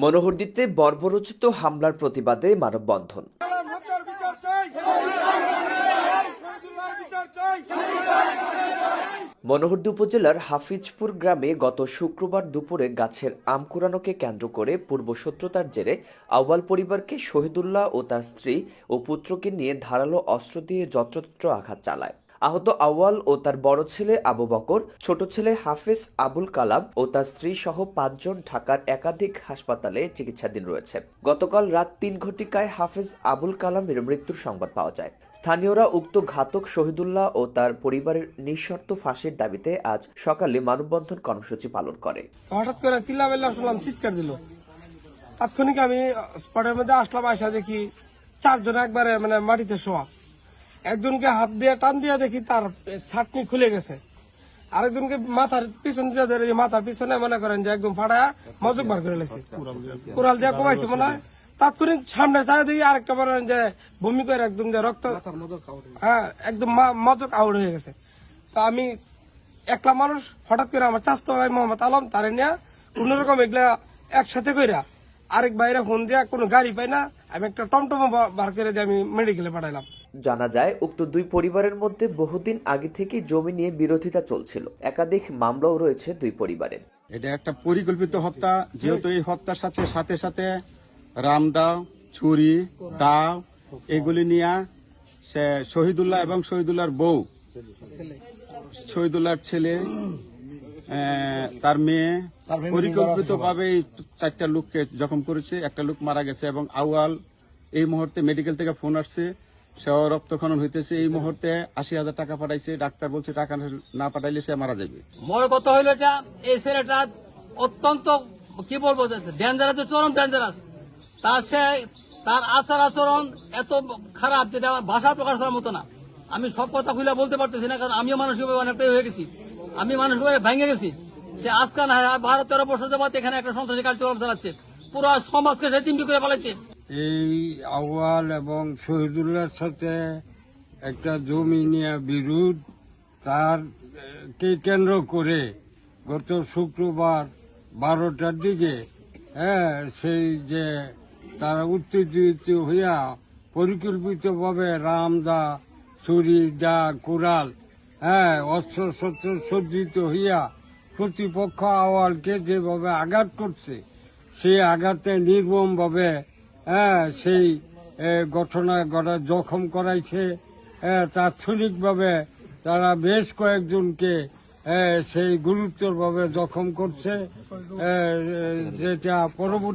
মনোহরদীতে বর্বরোচিত হামলার প্রতিবাদে মানববন্ধন। মনোহরদী উপজেলার হাফিজপুর গ্রামে গত শুক্রবার দুপুরে গাছের আম কুড়ানোকে কেন্দ্র করে পূর্বশত্রুতার জেরে আউয়াল পরিবারকে শহীদুল্লাহ ও তার স্ত্রী ও পুত্রকে নিয়ে ধারালো অস্ত্র দিয়ে যত্রতত্র আঘাত চালায়। আহত আউয়াল ও তার বড় ছেলে আবু বকর, ছোট ছেলে হাফেজ আবুল কালাম ও তার স্ত্রী সহ 5 জন ঢাকার একাধিক হাসপাতালে চিকিৎসাধীন রয়েছে। গতকাল রাত 3 ঘটিকায় হাফেজ আবুল কালামের মৃত্যুর সংবাদ পাওয়া যায়। স্থানীয়রা উক্ত ঘাতক শহীদুল্লাহ ও তার পরিবারের নিঃশর্ত ফাঁসির দাবিতে আজ সকালে মানববন্ধন কর্মসূচি পালন করে। হঠাৎ করে চিল্লামিল্লা শুনলাম, চিৎকার দিল। তাৎক্ষণিক আমি স্পটের মধ্যে আসলাম, আসা দেখি 4 জন একবারে মাটিতে শোয়া। একজনকে হাত দিয়ে টান দিয়ে দেখি তার ছাটনি খুলে গেছে। আরেকজনকে মাথার পিছন দিয়ে ধরে, মাথার পিছনে মনে করেন যে একদম ফাটায় মজক বার করে লেছে, কুড়াল দিয়ে কমাইছে মনে হয়। তাৎক্ষণিক সামনে চাই দেখি আরেকটা বলেন যে বমি করে একদম যে রক্ত, হ্যাঁ একদম মজক আউট হয়ে গেছে। তো আমি একলা মানুষ, হঠাৎ করে আমার চাচতো ভাই মোহাম্মদ আলম তারে নিয়ে কোন রকম এগুলা একসাথে কইরা আরেক বাইরে ফোন দিয়া কোনো গাড়ি পাই না, আমি একটা টমটম বার করে দিয়ে আমি মেডিকেলে পাঠাইলাম। জানা যায় উক্ত দুই পরিবারের মধ্যে বহুদিন আগে থেকে জমি নিয়ে বিরোধিতা চলছিল। একাধিক মামলাও রয়েছে দুই পরিবারের। এটা একটা পরিকল্পিত হত্যা, যেহেতু এই হত্যার সাথে সাথে রামদা, ছুরি, দাও এগুলি নিয়ে সে শহীদুল্লাহ এবং শহীদুল্লাহর বউ, শহীদুল্লাহর ছেলে, তার মেয়ে পরিকল্পিতভাবে 4টা লোককে জখম করেছে। একটা লোক মারা গেছে এবং আউয়াল এই মুহূর্তে মেডিকেল থেকে ফোন আসছে, সেও রক্তক্ষরণ হইতেছে। এই মুহূর্তে 80,000 টাকা পাঠাইছে, ডাক্তার বলছে টাকা না পাঠাইলে সে মারা যাবে। বড় কথা হইল এটা, এই ছেলেটা অত্যন্ত কি বলবো ডেঞ্জারাস, চরম ডেঞ্জারাস। তার আচার আচরণ এত খারাপ যেটা ভাষা প্রকাশ করার মতো না। আমি সব কথা খুলে বলতে পারতেছি না, কারণ আমিও মানসিকভাবে অনেকটাই হয়ে গেছি, আমি মানসিকভাবে ভেঙে গেছি। সে আজকাল 12-13 বছর যাবত এখানে একটা সন্ত্রাসী কার্যক্রম চালাচ্ছে, পুরো সমাজকে সে চিমটি করে পালাইছে। এই আউয়াল এবং শহীদুল্লাহর সাথে একটা জমি নিয়ে বিরোধ, তার কে কেন্দ্র করে গত শুক্রবার 12টার দিকে সেই যে তারা উত্তেজিত হইয়া পরিকল্পিতভাবে রামদা, ছুরি, দা, কুড়াল, অস্ত্র শস্ত্র সজ্জিত হইয়া প্রতিপক্ষ আওয়ালকে যেভাবে আঘাত করছে, সেই আঘাতে নির্মম ভাবে সেই ঘটনা জখম করাইছে। তাৎক্ষণিকভাবে তারা বেশ কয়েকজনকে সেই গুরুতরভাবে জখম করছে, যেটা পরবর্তী